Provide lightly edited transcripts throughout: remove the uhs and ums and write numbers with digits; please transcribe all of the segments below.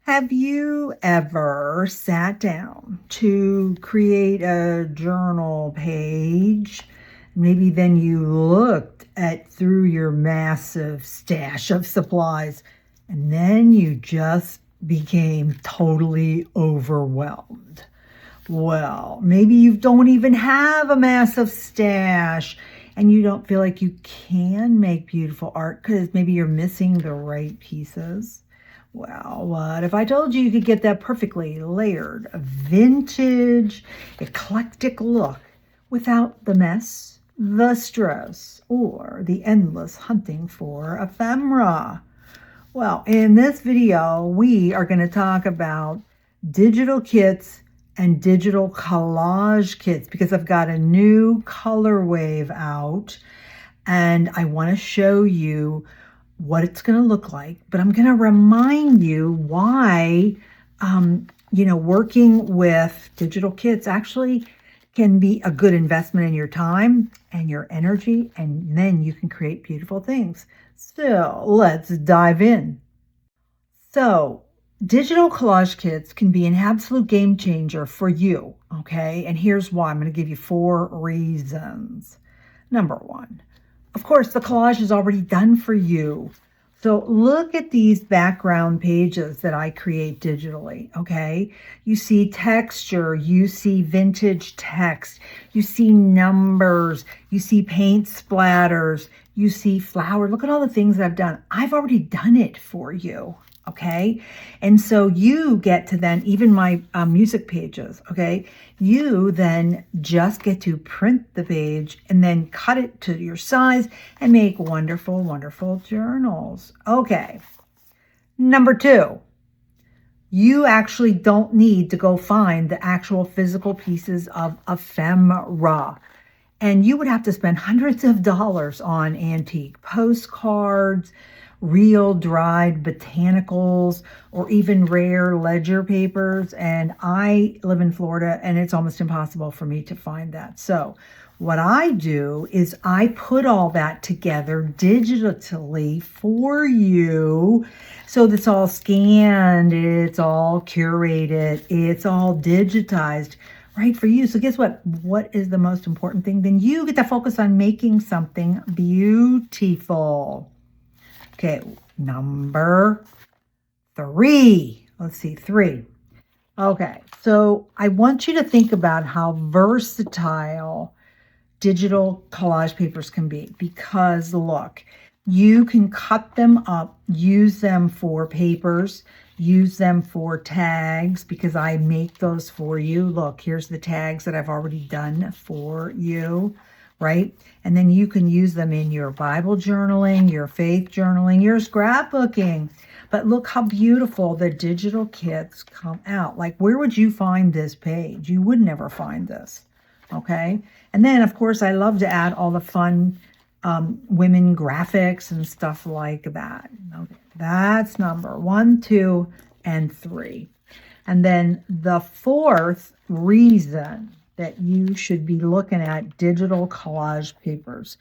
Have you ever sat down to create a journal page? Maybe then you looked at through your massive stash of supplies and then you just became totally overwhelmed. Well, maybe you don't even have a massive stash and you don't feel like you can make beautiful art because maybe you're missing the right pieces. Well, what if I told you could get that perfectly layered, vintage, eclectic look without the mess, the stress, or the endless hunting for ephemera? Well, in this video, we are going to talk about digital kits and digital collage kits because I've got a new color wave out and I want to show you what it's going to look like, but I'm going to remind you why, working with digital kits actually can be a good investment in your time and your energy, and then you can create beautiful things. So let's dive in. So digital collage kits can be an absolute game changer for you, okay? And here's why. I'm going to give you 4 reasons. Number 1. Of course, the collage is already done for you. So look at these background pages that I create digitally, okay? You see texture, you see vintage text, you see numbers, you see paint splatters, you see flowers. Look at all the things I've done. I've already done it for you. Okay. And so you get to then, even my music pages, okay, you then just get to print the page and then cut it to your size and make wonderful, wonderful journals. Okay. Number 2, you actually don't need to go find the actual physical pieces of ephemera. And you would have to spend hundreds of dollars on antique postcards, real dried botanicals, or even rare ledger papers. And I live in Florida and it's almost impossible for me to find that. So what I do is I put all that together digitally for you. So that's all scanned, it's all curated, it's all digitized right for you. So guess what? What is the most important thing? Then you get to focus on making something beautiful. Okay, number 3. Let's see, 3. Okay, so I want you to think about how versatile digital collage papers can be because look, you can cut them up, use them for papers, use them for tags because I make those for you. Look, here's the tags that I've already done for you. Right? And then you can use them in your Bible journaling, your faith journaling, your scrapbooking. But look how beautiful the digital kits come out. Like, where would you find this page? You would never find this. Okay? And then, of course, I love to add all the fun women graphics and stuff like that. Okay, that's number 1, 2, and 3. And then the 4th reason that you should be looking at digital collage papers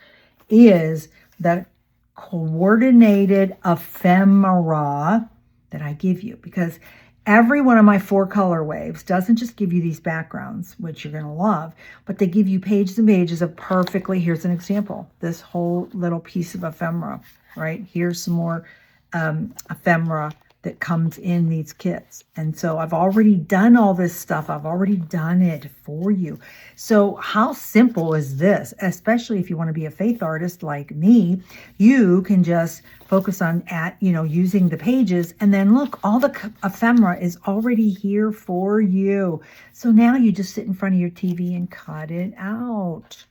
is that coordinated ephemera that I give you, because every one of my 4 color waves doesn't just give you these backgrounds, which you're going to love, but they give you pages and pages of perfectly, here's an example, this whole little piece of ephemera, right? Here's some more ephemera that comes in these kits. And so I've already done all this stuff. I've already done it for you. So how simple is this? Especially if you want to be a faith artist like me, you can just focus on using the pages, and then look, all the ephemera is already here for you. So now you just sit in front of your TV and cut it out.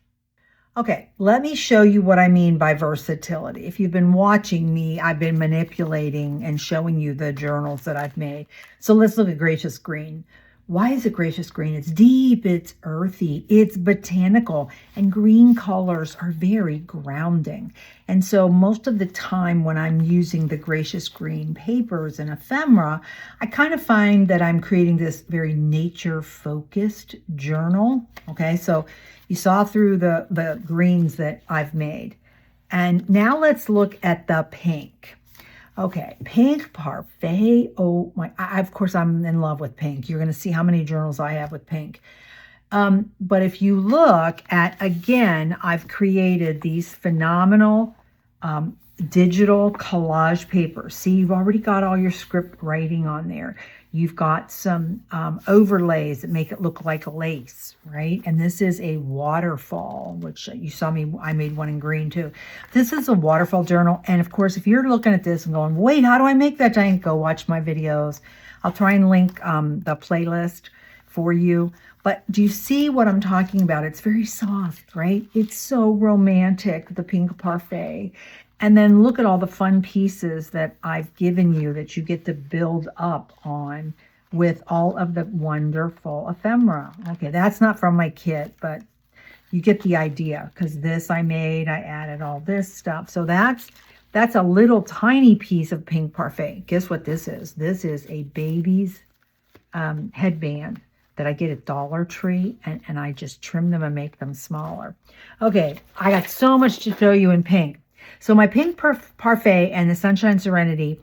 Okay, let me show you what I mean by versatility. If you've been watching me, I've been manipulating and showing you the journals that I've made. So let's look at Gracious Green. Why is it gracious green? It's deep, it's earthy, it's botanical, and green colors are very grounding. And so most of the time when I'm using the gracious green papers and ephemera, I kind of find that I'm creating this very nature-focused journal. Okay, so you saw through the greens that I've made. And now let's look at the pink. Okay, pink Parfait. Oh my, of course I'm in love with pink. You're going to see how many journals I have with pink. But if you look at, again, I've created these phenomenal digital collage papers. See, you've already got all your script writing on there. You've got some overlays that make it look like lace, right? And this is a waterfall, which you saw me, I made one in green too. This is a waterfall journal. And of course, if you're looking at this and going, wait, how do I make that giant? Go watch my videos. I'll try and link the playlist for you. But do you see what I'm talking about? It's very soft, right? It's so romantic, the pink Parfait. And then look at all the fun pieces that I've given you that you get to build up on with all of the wonderful ephemera. Okay, that's not from my kit, but you get the idea, because this I added all this stuff. So that's a little tiny piece of pink Parfait. Guess what this is? This is a baby's headband that I get at Dollar Tree, and I just trim them and make them smaller. Okay, I got so much to show you in pink. So my pink Parfait and the Sunshine Serenity,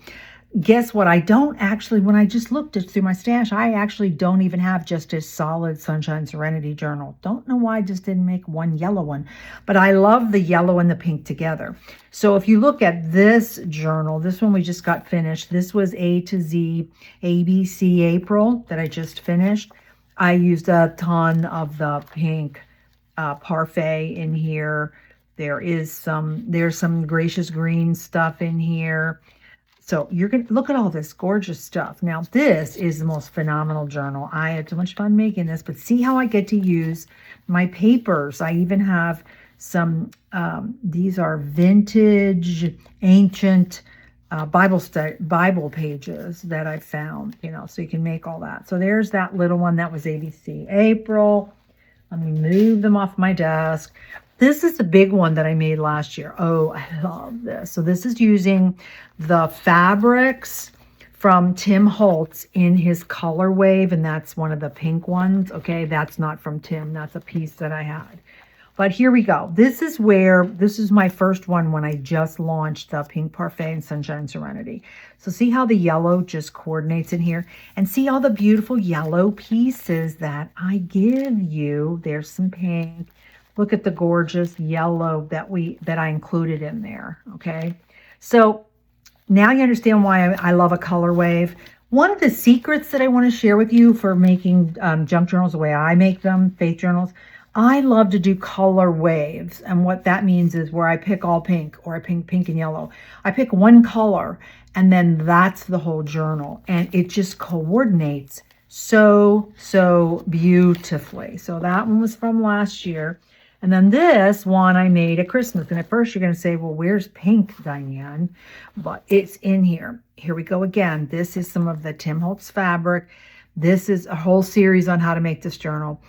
guess what? I don't actually, when I just looked through my stash, I actually don't even have just a solid Sunshine Serenity journal. Don't know why I just didn't make one yellow one, but I love the yellow and the pink together. So if you look at this journal, this one we just got finished. This was A to Z, ABC April that I just finished. I used a ton of the pink Parfait in here. There's some gracious green stuff in here. So you're going to look at all this gorgeous stuff. Now, this is the most phenomenal journal. I had so much fun making this, but see how I get to use my papers. I even have some, these are vintage, ancient Bible pages that I found, so you can make all that. So there's that little one. That was ABC April. Let me move them off my desk. This is the big one that I made last year. Oh, I love this. So this is using the fabrics from Tim Holtz in his Color Wave, and that's one of the pink ones. Okay, that's not from Tim. That's a piece that I had. But here we go. This is my first one when I just launched the pink Parfait and Sunshine Serenity. So see how the yellow just coordinates in here? And see all the beautiful yellow pieces that I give you. There's some pink. Look at the gorgeous yellow that I included in there, okay? So now you understand why I love a color wave. One of the secrets that I want to share with you for making junk journals the way I make them, faith journals, I love to do color waves. And what that means is where I pick all pink, or I pick pink and yellow. I pick one color, and then that's the whole journal. And it just coordinates so beautifully. So that one was from last year. And then this one I made at Christmas. And at first you're going to say, well, where's pink, Diane? But it's in here. Here we go again. This is some of the Tim Holtz fabric. This is a whole series on how to make this journal.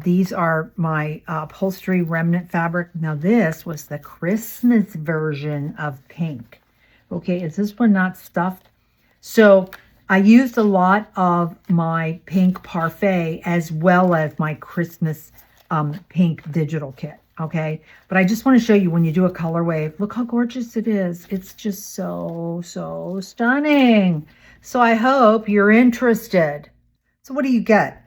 These are my upholstery remnant fabric. Now this was the Christmas version of pink. Okay, is this one not stuffed? So I used a lot of my pink Parfait as well as my Christmas pink digital kit, okay? But I just want to show you when you do a color wave, look how gorgeous it is. It's just so stunning. So I hope you're interested. So what do you get?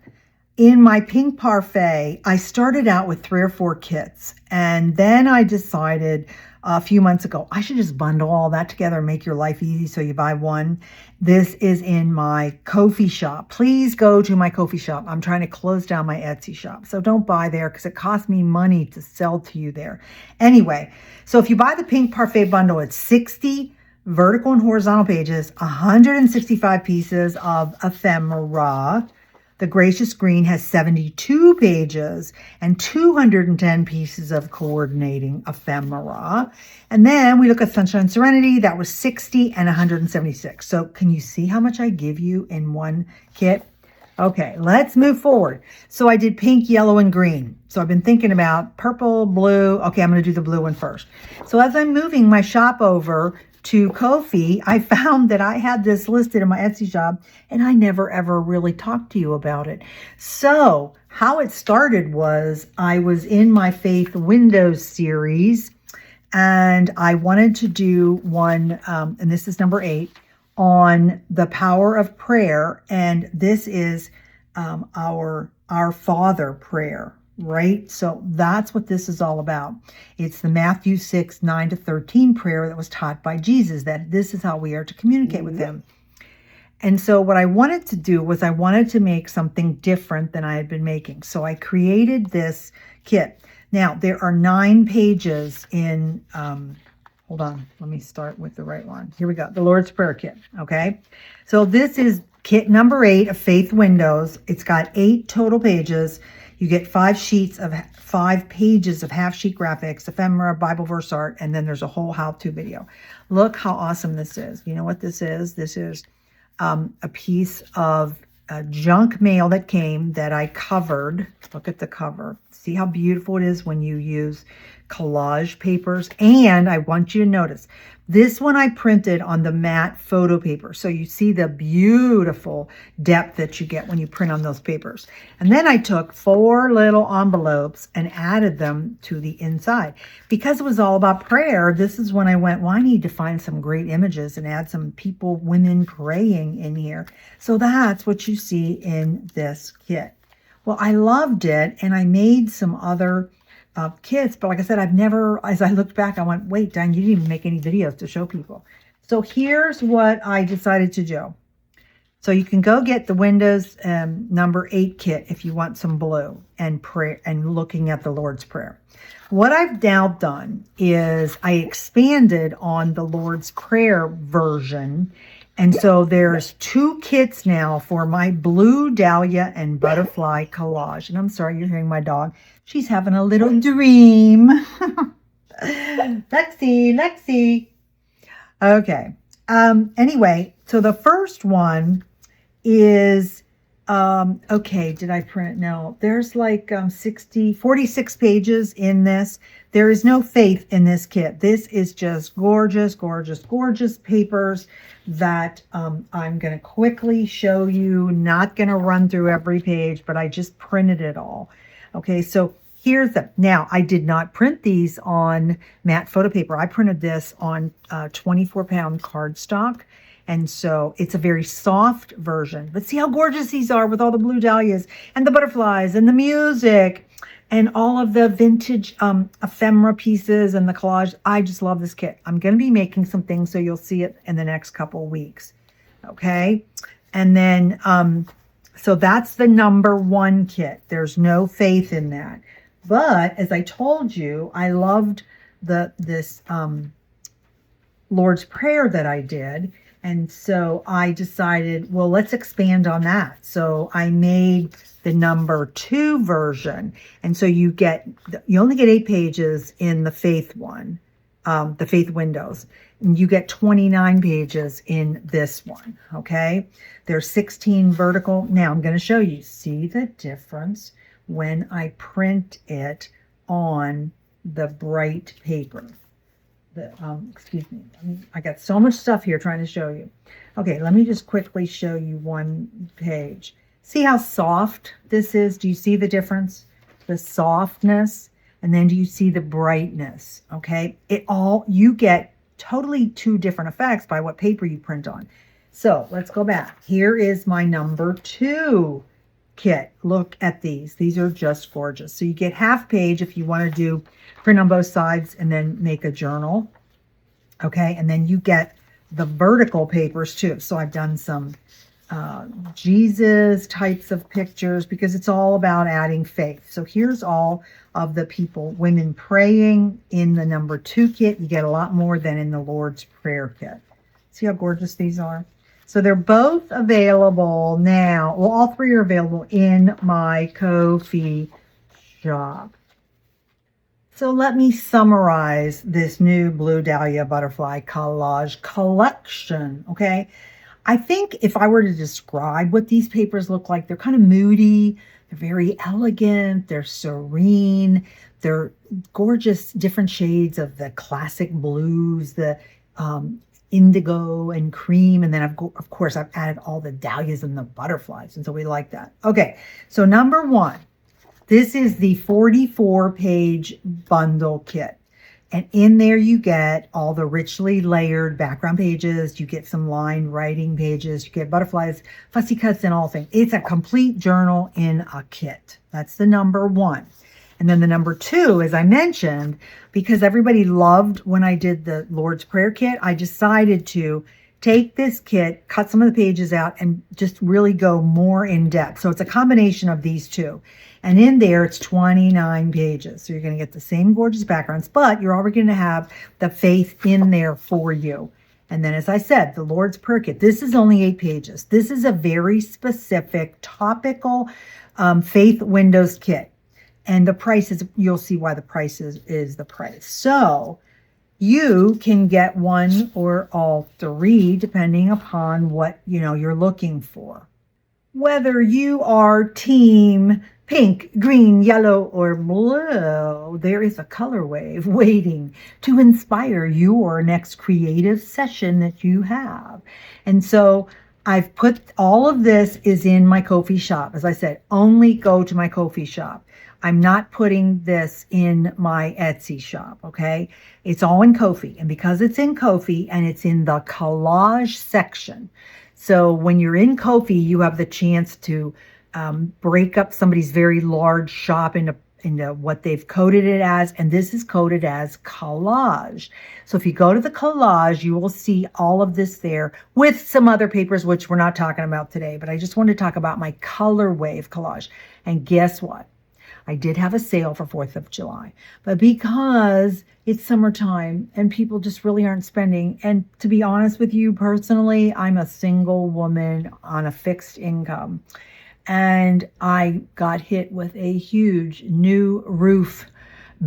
In my pink Parfait, I started out with 3 or 4 kits, and then I decided a few months ago, I should just bundle all that together and make your life easy so you buy one. This is in my Ko-fi shop. Please go to my Ko-fi shop. I'm trying to close down my Etsy shop, so don't buy there because it costs me money to sell to you there. Anyway, so if you buy the pink Parfait bundle, it's 60 vertical and horizontal pages, 165 pieces of ephemera. The Gracious Green has 72 pages and 210 pieces of coordinating ephemera. And then we look at Sunshine Serenity. That was 60 and 176. So can you see how much I give you in one kit? Okay, let's move forward. So I did pink, yellow, and green. So I've been thinking about purple, blue. Okay, I'm going to do the blue one first. So as I'm moving my shop over to Ko-fi, I found that I had this listed in my Etsy shop, and I never ever really talked to you about it. So how it started was I was in my Faith Windows series, And I wanted to do one, and this is number 8, on the power of prayer. And this is our Father prayer, right? So that's what this is all about. It's the Matthew 6:9-13 prayer that was taught by Jesus, that this is how we are to communicate with him. And so what I wanted to do was I wanted to make something different than I had been making. So I created this kit. Now, there are 9 pages in, hold on, let me start with the right one. Here we go, the Lord's Prayer Kit, okay? So this is kit number 8 of Faith Windows. It's got 8 total pages. You get 5 pages of half-sheet graphics, ephemera, Bible verse art, and then there's a whole how-to video. Look how awesome this is. You know what this is? This is a piece of junk mail that came that I covered. Look at the cover. See how beautiful it is when you use collage papers. And I want you to notice, this one I printed on the matte photo paper. So you see the beautiful depth that you get when you print on those papers. And then I took 4 little envelopes and added them to the inside. Because it was all about prayer, this is when I went, well, I need to find some great images and add some women praying in here. So that's what you see in this kit. Well, I loved it, and I made some other kits, but like I said, I've never, as I looked back, I went, wait, Diane, you didn't even make any videos to show people. So here's what I decided to do. So you can go get the Windows number 8 kit if you want some blue and pray and looking at the Lord's Prayer. What I've now done is I expanded on the Lord's Prayer version. And so there's 2 kits now for my blue dahlia and butterfly collage. And I'm sorry, you're hearing my dog. She's having a little dream. Lexi. Okay. Anyway, so the first one is, okay, did I print? No, there's like 46 pages in this. There is no faith in this kit. This is just gorgeous, gorgeous, gorgeous papers that I'm going to quickly show you. Not going to run through every page, but I just printed it all. Okay, so here's the, now I did not print these on matte photo paper. I printed this on 24-pound cardstock. And so it's a very soft version. But see how gorgeous these are with all the blue dahlias and the butterflies and the music and all of the vintage ephemera pieces and the collage. I just love this kit. I'm going to be making some things, so you'll see it in the next couple weeks. Okay. And then, so that's the number 1 kit. There's no faith in that. But as I told you, I loved this Lord's Prayer that I did. And so I decided, well, let's expand on that. So I made the number 2 version. And so you only get 8 pages in the faith one, the faith windows. And you get 29 pages in this one. Okay. There's 16 vertical. Now I'm going to show you, see the difference when I print it on the bright paper. Excuse me, I got so much stuff here trying to show you. Okay, let me just quickly show you one page. See how soft this is? Do you see the difference? The softness, and then do you see the brightness? Okay, you get totally 2 different effects by what paper you print on. So let's go back. Here is my number 2 kit. Look at these. These are just gorgeous. So you get half page if you want to do print on both sides and then make a journal. Okay. And then you get the vertical papers too. So I've done some Jesus types of pictures because it's all about adding faith. So here's all of the women praying in the number 2 kit. You get a lot more than in the Lord's Prayer kit. See how gorgeous these are? So they're both available now. Well, all 3 are available in my Ko-fi shop. So let me summarize this new Blue Dahlia Butterfly Collage collection, okay? I think if I were to describe what these papers look like, they're kind of moody, they're very elegant, they're serene, they're gorgeous different shades of the classic blues, the indigo and cream, and then of course I've added all the dahlias and the butterflies, and so we like that. Okay, so number 1, this is the 44-page bundle kit. And in there you get all the richly layered background pages. You get some line writing pages. You get butterflies, fussy cuts, and all things. It's a complete journal in a kit. That's the number one. And then the number two, as I mentioned, because everybody loved when I did the Lord's Prayer kit, I decided to take this kit, cut some of the pages out, and just really go more in depth. So it's a combination of these two. And in there, it's 29 pages. So you're going to get the same gorgeous backgrounds, but you're already going to have the faith in there for you. And then, as I said, the Lord's Prayer kit, this is only 8 pages. This is a very specific topical faith windows kit. And the price is, you'll see why the price is the price. So you can get one or all 3, depending upon what, you're looking for. Whether you are team pink, green, yellow, or blue, there is a color wave waiting to inspire your next creative session that you have. And so I've put all of this is in my Ko-fi shop. As I said, only go to my Ko-fi shop. I'm not putting this in my Etsy shop, okay? It's all in Ko-fi. And because it's in Ko-fi and it's in the collage section, so when you're in Ko-fi, you have the chance to break up somebody's very large shop into what they've coded it as, and this is coded as collage. So if you go to the collage, you will see all of this there with some other papers, which we're not talking about today, but I just want to talk about my color wave collage. And guess what? I did have a sale for 4th of July, but because it's summertime and people just really aren't spending, and to be honest with you personally, I'm a single woman on a fixed income, and I got hit with a huge new roof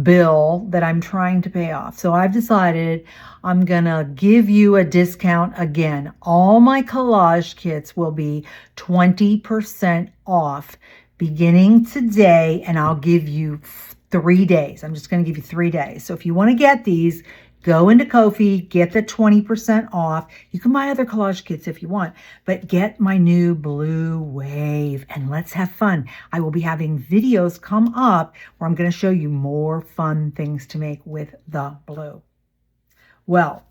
bill that I'm trying to pay off. So I've decided I'm gonna give you a discount again. All my collage kits will be 20% off beginning today, and I'll give you 3 days. I'm just going to give you 3 days. So if you want to get these, go into Ko-fi, get the 20% off. You can buy other collage kits if you want, but get my new blue wave and let's have fun. I will be having videos come up where I'm going to show you more fun things to make with the blue. Well,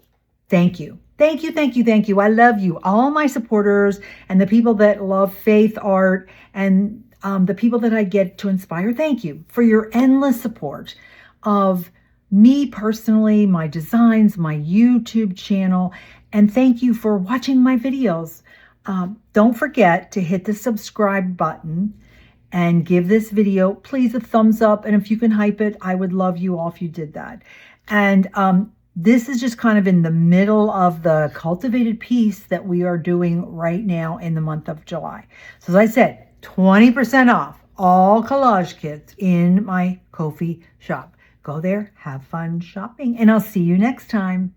thank you. Thank you, thank you, thank you. I love you. All my supporters and the people that love faith art and the people that I get to inspire. Thank you for your endless support of me personally, my designs, my YouTube channel, and thank you for watching my videos. Don't forget to hit the subscribe button and give this video, please, a thumbs up. And if you can hype it, I would love you all if you did that. And this is just kind of in the middle of the cultivated piece that we are doing right now in the month of July. So as I said, 20% off all collage kits in my Ko-fi shop. Go there, have fun shopping, and I'll see you next time.